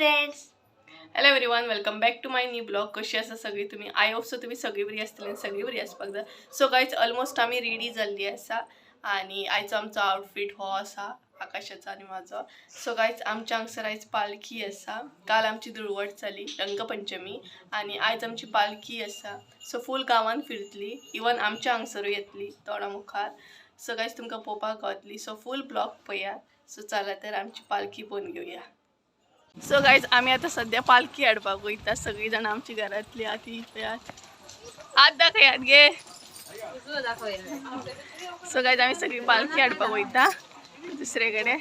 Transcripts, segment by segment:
Friends, hello everyone, welcome back to my new blog. कशी आसा सगळी तुम्ही? आय होप सो तुम्ही सगळी बरी असतील आणि सगळी बरी आसपाक जाय. सो गायज ऑलमोस्ट आम्ही रेडी जाल्ली आसा आणि आयचो आमचो आउटफिट हो आसा आकाशाचा आणि माझो. सो गायज आमच्या हांगसर आयज पालखी आसा. काल आमची धुळवट जाली रंगपंचमी आणि आयज आमची पालखी आसा. सो फूल गांवान फिरतली, इवन आमच्या हांगसरूय येतली तोंडा मुखार. सो गायज तुमकां पळोवपाक गावतली. सो फूल ब्लॉग पळयात. सो चला तर आमची पालखी पळोवन घेवया. सो गायज आम्ही आता सध्या पालखी हाडपाक वयता. सगळी जाणां आमची घरातली आती हात दाखयात गे. सो गायज आम्ही सगळी पालखी हाडपाक वयता दुसरे कडेन.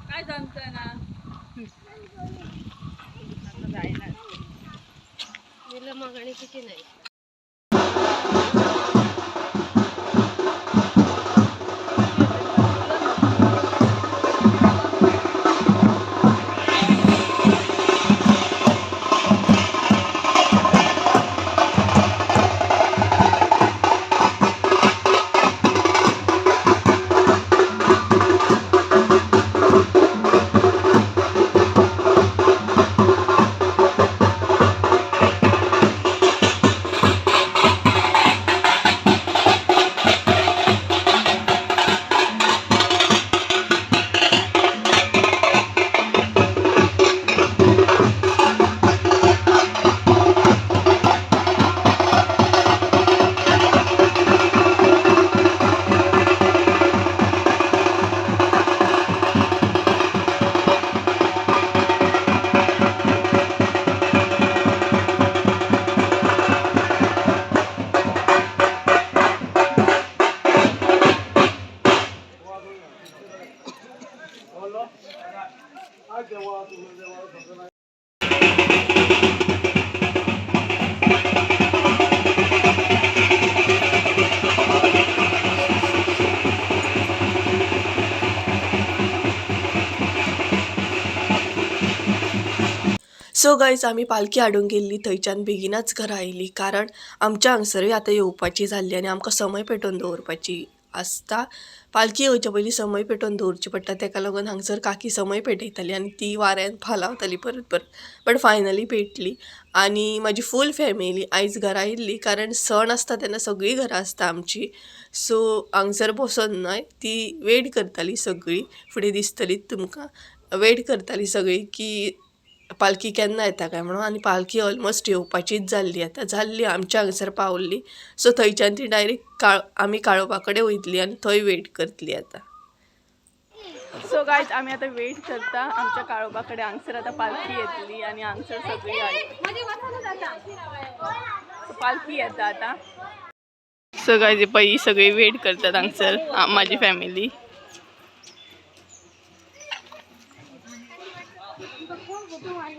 काय जमतं ना मागणी किती नाही. सो गायज आम्ही पालखी हाडूंक गेल्ली, थंयच्यान बेगीनाच घरा आयली कारण आमच्या हांगसरूय आतां येवपाची जाल्ली आनी आमकां समय पेटोवन दवरपाची आसता. पालखी येवच्या पयलीं समय पेटोवन दवरची पडटा, तेका लागून हांगसर काकी समय पेटयताली आनी ती वाऱ्यान फालावताली परत परत. बट फायनली पेटली आनी म्हाजी फूल फॅमिली आयज घरा आयिल्ली कारण सण आसता तेन्ना सगळीं घरा आसता आमची. सो हांगसर बसोन न्हय, ती वेट करताली सगळीं. फुडें दिसतलीच तुमकां वेट करताली सगळीं की पालखी केन्ना येता काय म्हणून. आनी पालखी ऑलमोस्ट येवपाचीच जाल्ली, आतां जाल्ली आमच्या हांगसर पावल्ली. सो थंयच्यान ती डायरेक्ट आमी काळोबा कडेन वयतली आनी थंय वेट करतली आतां. सो गायज आमी आतां वेट करता आमच्या काळोबा कडेन. हांगसर आतां पालखी येतली आनी हांगसर सगळीं पालखी येता आतां. सो गायज पळय सगळीं वेट करतात हांगसर म्हाजी फॅमिली.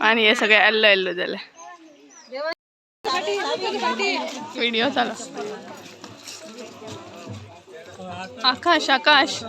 आणि हे सगळे येल्लो येल्लो जाले. व्हिडिओ चालू. Akash Akash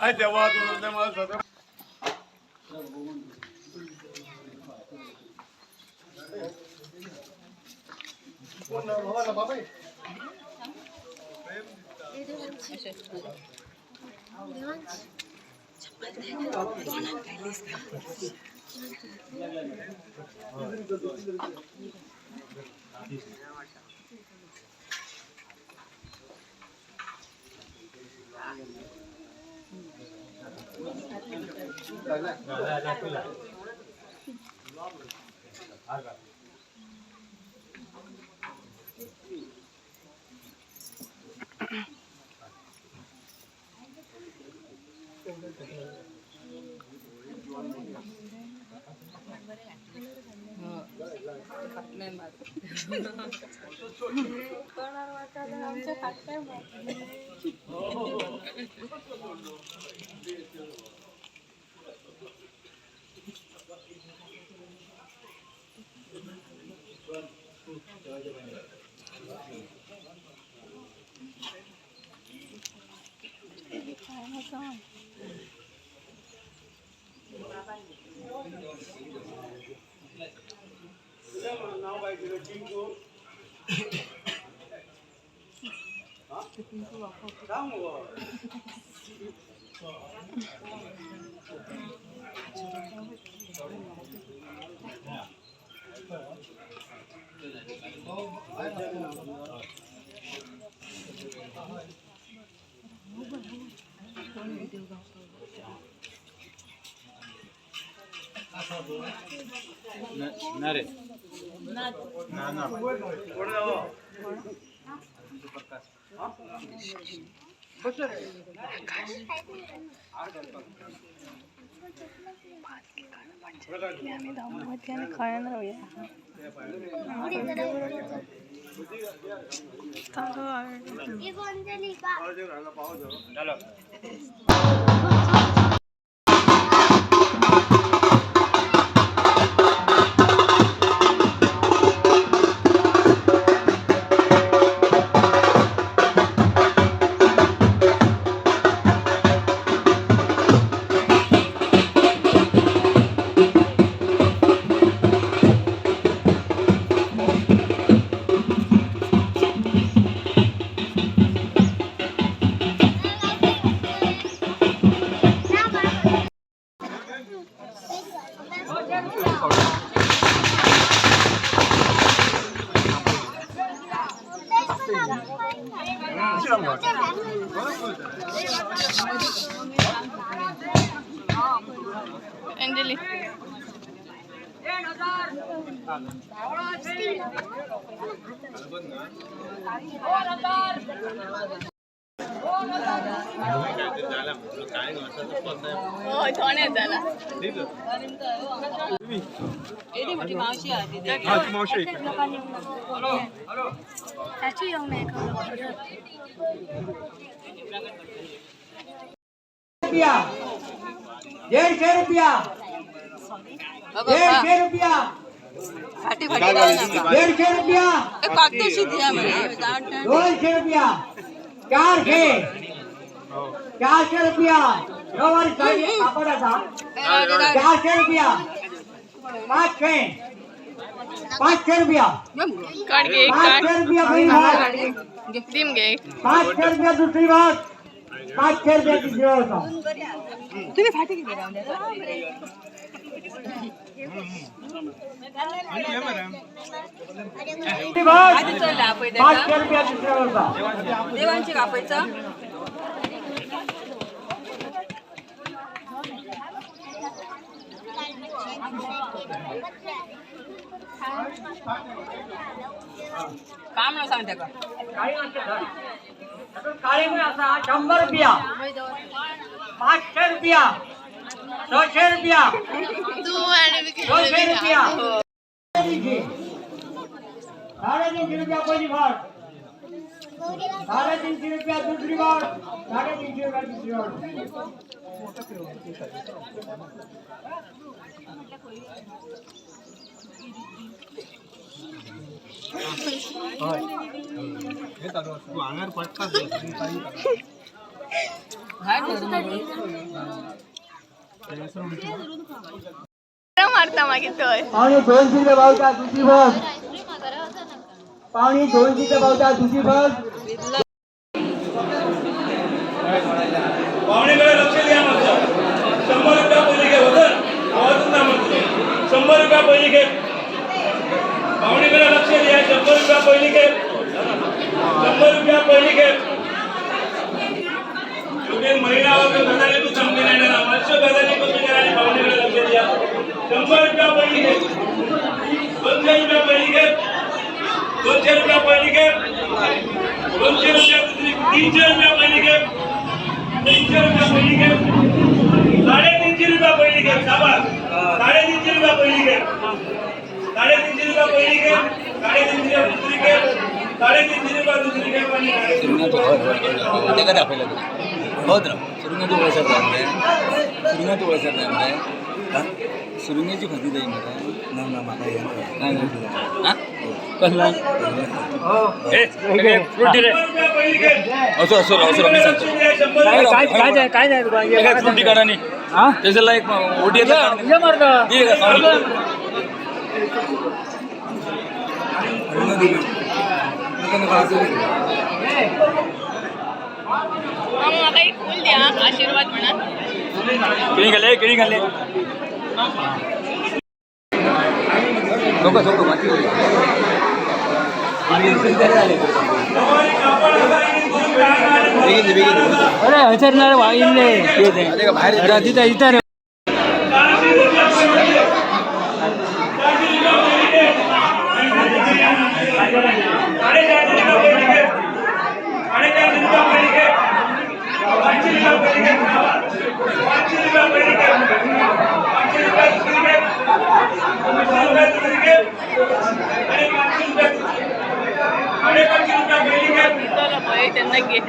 Ay, te voy a Anjali मावशी रुपया 150 रुपया 150 रुपया 150 रुपया 200 रुपया 400 रुपया 400 रुपया 500 रुपया 500 रुपया भाई 500 रुपया दूसरी बात 500 रुपया तीसरी बात तुम्ही फाटी किती देवांची कापायचं काम ना सांगते का काळी पण असा 100 रुपया 500 रुपया 600 रुपया 200 रुपया 350 रुपया पहिली भाग 350 रुपया दूसरी भाग 350 रुपया तीसरी भाग मारता मागितोय आणि 200 रुपये भाव का दुसरी भाग पावणे 200चा पावता दुसरी बस. पाहुणेकडे लक्ष द्या मागचं 100 रुपया पहिली घे होतं आवाजच ना म्हणतो 100 रुपया पहिली घे पाहुणेकडे लक्ष द्या 100 रुपया पहिली घे 100 रुपया पहिली घे तुम्ही महिला वर्ग बदलले तू समजून येणार वर्ष बदलले तू आणि पाहुणेकडे लक्ष द्या 100 रुपया पहिली घे 200 रुपया पहिली घे 200 रुपया पहिली घे 200 रुपया दुसरी 300 रुपया पहिली घे 300 रुपया पहिली घे 350 रुपया पहिली घे शाबास 350 रुपया पहिली घे 350 रुपया पहिली घे 350 रुपया दुसरी घे 350 रुपया दुसरी घे पण ते कधी आपल्याला होत ना सुरुंगाची वळसर नाही सुरुंगाची वळसर नाही सुरुंगाची भाजी जाईल ना ना माता नाही हां कसला असो असो असो मी सांगतो काय नाही फ्रुटी काढा नाही त्याच्याला एक ओटी आता एक फुल द्या आशीर्वाद म्हणा केळी घाले लोक सोडतो माती अरे हजरणार वाईले बाहेर इथं त्यांना घे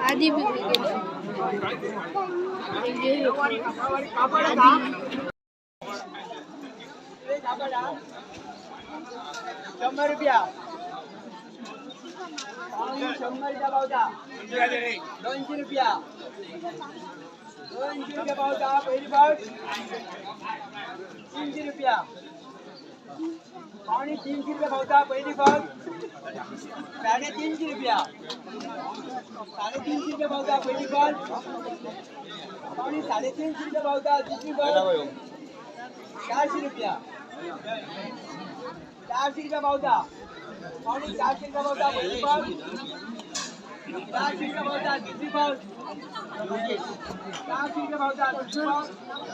आधी ₹100 100चा पावता 200 रुपया 200 रुपया पावता पहिली पावट 300 रुपया पावणे 300 रुपया पावता पहिली पावट 350 रुपया 350 रुपया पावता पहिली पावट पावणे 350 रुपया पावता दुसरी पावट 400 रुपया 400 रुपया पावता पावणे 400 रुपया पावता पहिली पावट दहा शिंगे भावतात दुसरी पाऊस दहा शिंगे भावतात दुसरी पाऊस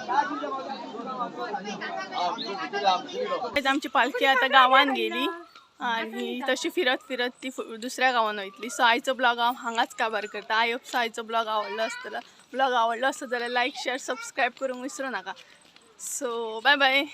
दहा शिंगे भावतात आज आमची पालखी आता गावान गेली आणि तशी फिरत फिरत ती दुसऱ्या गावान वयतली. सो आयचो ब्लॉग हांव हांगाच काबार करता. आय होप सो आयचो ब्लॉग आवडलो आसतलो. ब्लॉग आवडलो आसत जाल्यार लायक शेअर सबस्क्राईब करूंक विसरू नका. So bye bye.